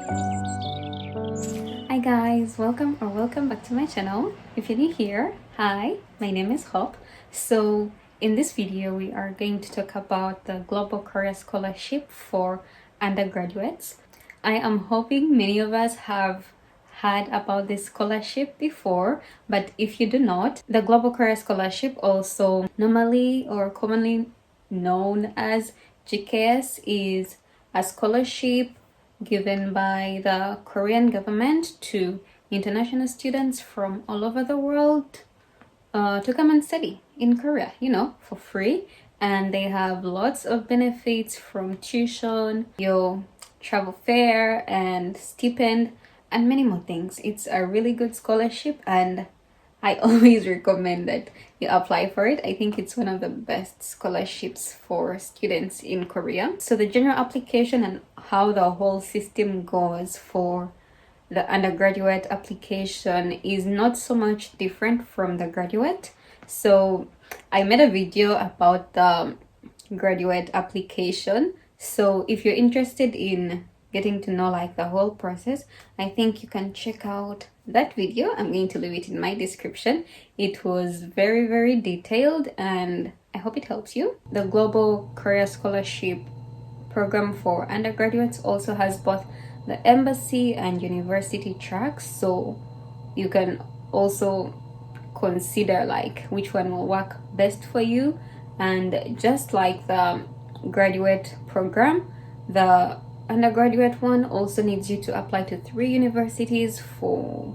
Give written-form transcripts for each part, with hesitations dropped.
Hi guys, welcome back to my channel. If you're new here, hi, my name is Hope. So in this video we are going to talk about the Global Career Scholarship for undergraduates. I am hoping many of us have heard about this scholarship before, but if you do not, the Global Career Scholarship, also normally or commonly known as GKS, is a scholarship given by the Korean government to international students from all over the world to come and study in Korea, for free. And they have lots of benefits from tuition, your travel fare, and stipend, and many more things. It's a really good scholarship, and I always recommend that you apply for it. I think it's one of the best scholarships for students in Korea. So the general application and how the whole system goes for the undergraduate application is not so much different from the graduate. So I made a video about the graduate application. So if you're interested in getting to know like the whole process, I think you can check out that video. I'm going to leave it in my description. It was very detailed and I hope it helps you. The Global Career Scholarship program for undergraduates also has both the embassy and university tracks, so you can also consider like which one will work best for you. And just like the graduate program, the undergraduate one also needs you to apply to 3 universities for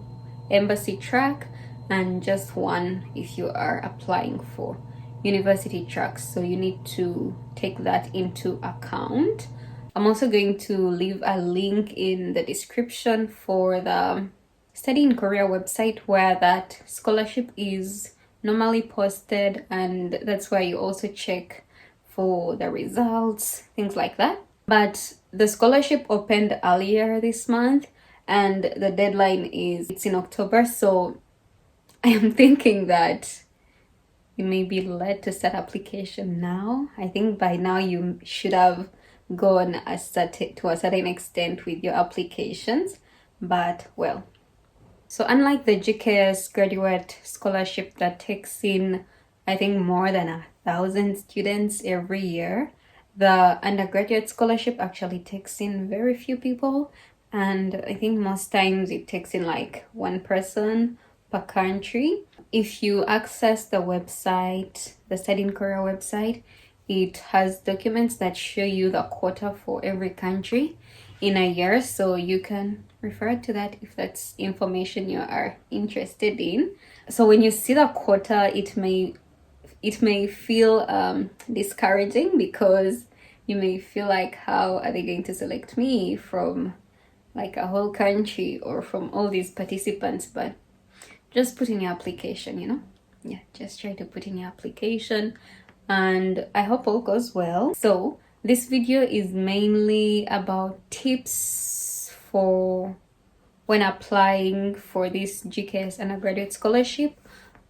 embassy track and just one if you are applying for university tracks, so you need to take that into account. I'm also going to leave a link in the description for the Study in Korea website where that scholarship is normally posted, and that's where you also check for the results, things like that. But the scholarship opened earlier this month and the deadline it's in October, so I am thinking that you may be led to start application now. I think by now you should have gone to a certain extent with your applications, but well. So unlike the GKS graduate scholarship that takes in, I think, more than 1,000 students every year, the undergraduate scholarship actually takes in very few people, and I think most times it takes in like one person per country. If you access the website, the Study in Korea website, it has documents that show you the quota for every country in a year, so you can refer to that if that's information you are interested in. So when you see the quota, it may feel discouraging, because you may feel like, how are they going to select me from like a whole country or from all these participants? But just put in your application, yeah, just try to put in your application, and I hope all goes well. So this video is mainly about tips for when applying for this GKS undergraduate scholarship.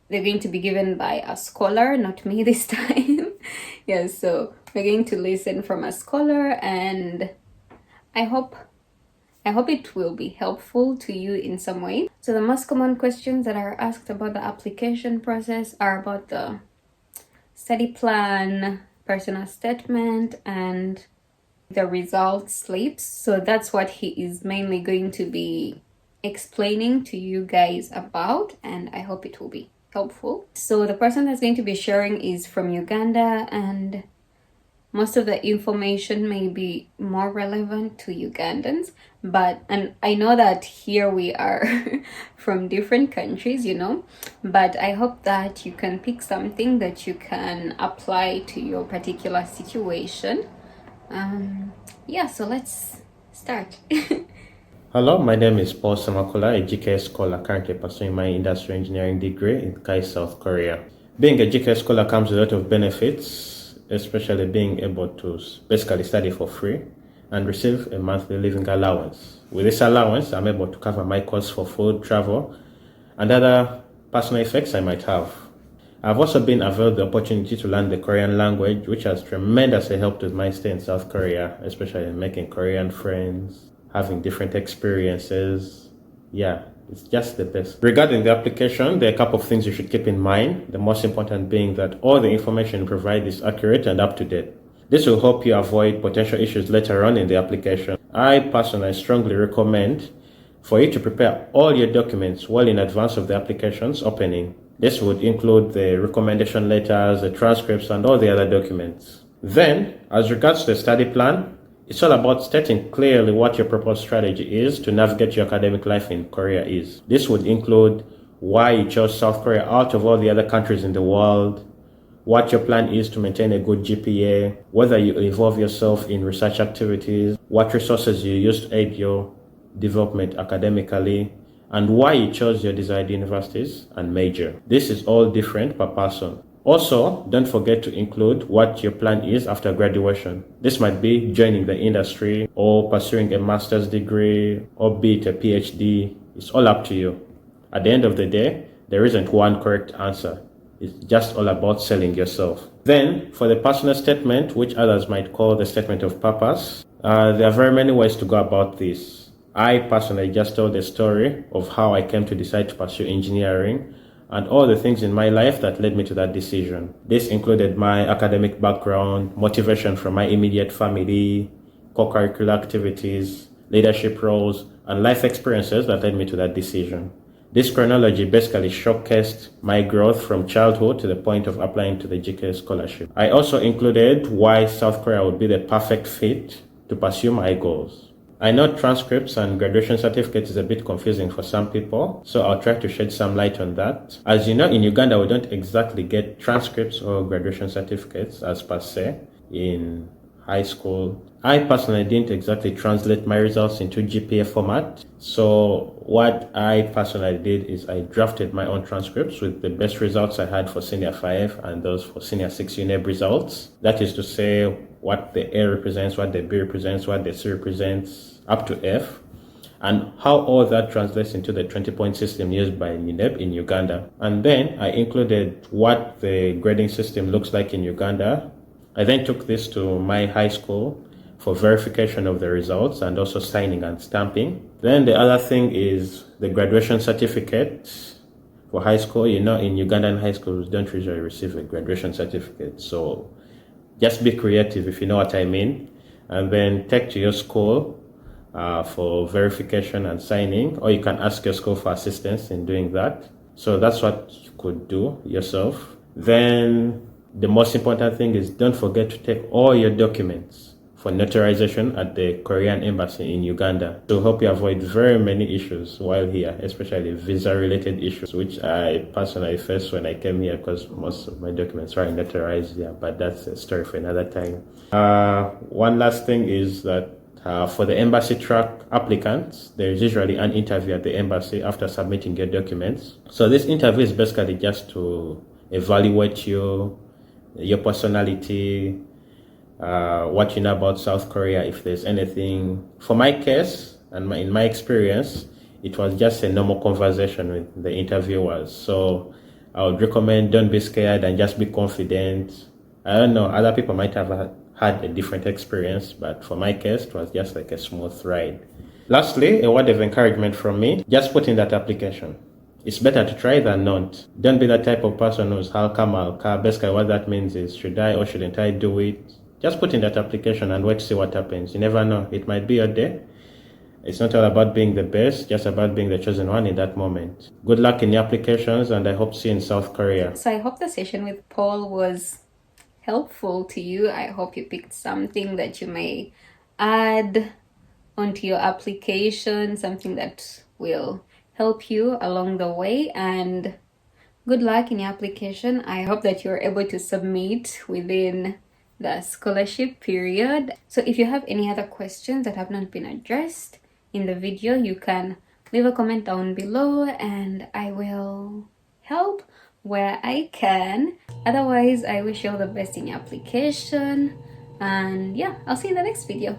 They're going to be given by a scholar, not me this time. Yeah, so we're going to listen from a scholar, and I hope it will be helpful to you in some way. So the most common questions that are asked about the application process are about the study plan, personal statement, and the results slips. So that's what he is mainly going to be explaining to you guys about, and I hope it will be helpful. So the person that's going to be sharing is from Uganda, and most of the information may be more relevant to Ugandans, and I know that here we are from different countries, but I hope that you can pick something that you can apply to your particular situation. Yeah, so let's start. Hello, my name is Paul Samakola, a GKS scholar currently pursuing my industrial engineering degree in Kai, South Korea. Being a GKS scholar comes with a lot of benefits, especially being able to basically study for free and receive a monthly living allowance. With this allowance, I'm able to cover my costs for food, travel, and other personal effects I might have. I've also been availed the opportunity to learn the Korean language, which has tremendously helped with my stay in South Korea, especially in making Korean friends, having different experiences. Yeah, it's just the best. Regarding the application, there are a couple of things you should keep in mind. The most important being that all the information you provide is accurate and up to date. This will help you avoid potential issues later on in the application. I personally strongly recommend for you to prepare all your documents well in advance of the application's opening. This would include the recommendation letters, the transcripts, and all the other documents. Then, as regards to the study plan, it's all about stating clearly what your proposed strategy is to navigate your academic life in Korea is. This would include why you chose South Korea out of all the other countries in the world, what your plan is to maintain a good GPA, whether you involve yourself in research activities, what resources you use to aid your development academically, and why you chose your desired universities and major. This is all different per person. Also, don't forget to include what your plan is after graduation. This might be joining the industry or pursuing a master's degree or be it a PhD. It's all up to you. At the end of the day, there isn't one correct answer. It's just all about selling yourself. Then, for the personal statement, which others might call the statement of purpose, there are very many ways to go about this. I personally just told the story of how I came to decide to pursue engineering and all the things in my life that led me to that decision. This included my academic background, motivation from my immediate family, co-curricular activities, leadership roles, and life experiences that led me to that decision. This chronology basically showcased my growth from childhood to the point of applying to the GK scholarship. I also included why South Korea would be the perfect fit to pursue my goals. I know transcripts and graduation certificates is a bit confusing for some people, so I'll try to shed some light on that. As you know, in Uganda, we don't exactly get transcripts or graduation certificates as per se in high school. I personally didn't exactly translate my results into GPA format. So what I personally did is I drafted my own transcripts with the best results I had for senior 5 and those for senior 6 UNEB results. That is to say what the A represents, what the B represents, what the C represents, up to F, and how all that translates into the 20-point system used by UNEB in Uganda. And then I included what the grading system looks like in Uganda. I then took this to my high school for verification of the results and also signing and stamping. Then the other thing is the graduation certificate for high school. You know, in Ugandan high schools, don't usually receive a graduation certificate. So just be creative, if you know what I mean. And then take to your school for verification and signing, or you can ask your school for assistance in doing that. So that's what you could do yourself. Then the most important thing is don't forget to take all your documents for notarization at the Korean embassy in Uganda to help you avoid very many issues while here, especially visa-related issues, which I personally faced when I came here because most of my documents are notarized here, but that's a story for another time. One last thing is that for the embassy track applicants, there is usually an interview at the embassy after submitting your documents. So this interview is basically just to evaluate you, your personality, what you know about South Korea, if there's anything. For my case, and in my experience, it was just a normal conversation with the interviewers. So I would recommend don't be scared and just be confident. I don't know, other people might have had a different experience, but for my case, it was just like a smooth ride. Lastly, a word of encouragement from me, just put in that application. It's better to try than not. Don't be that type of person who's how come I'll come. Basically, what that means is, should I or shouldn't I do it? Just put in that application and wait to see what happens. You never know. It might be your day. It's not all about being the best, just about being the chosen one in that moment. Good luck in your applications, and I hope to see you in South Korea. So I hope the session with Paul was helpful to you. I hope you picked something that you may add onto your application, something that will help you along the way, and good luck in your application. I hope that you're able to submit within the scholarship period. So if you have any other questions that have not been addressed in the video, you can leave a comment down below and I will help where I can. Otherwise, I wish you all the best in your application, and yeah, I'll see you in the next video.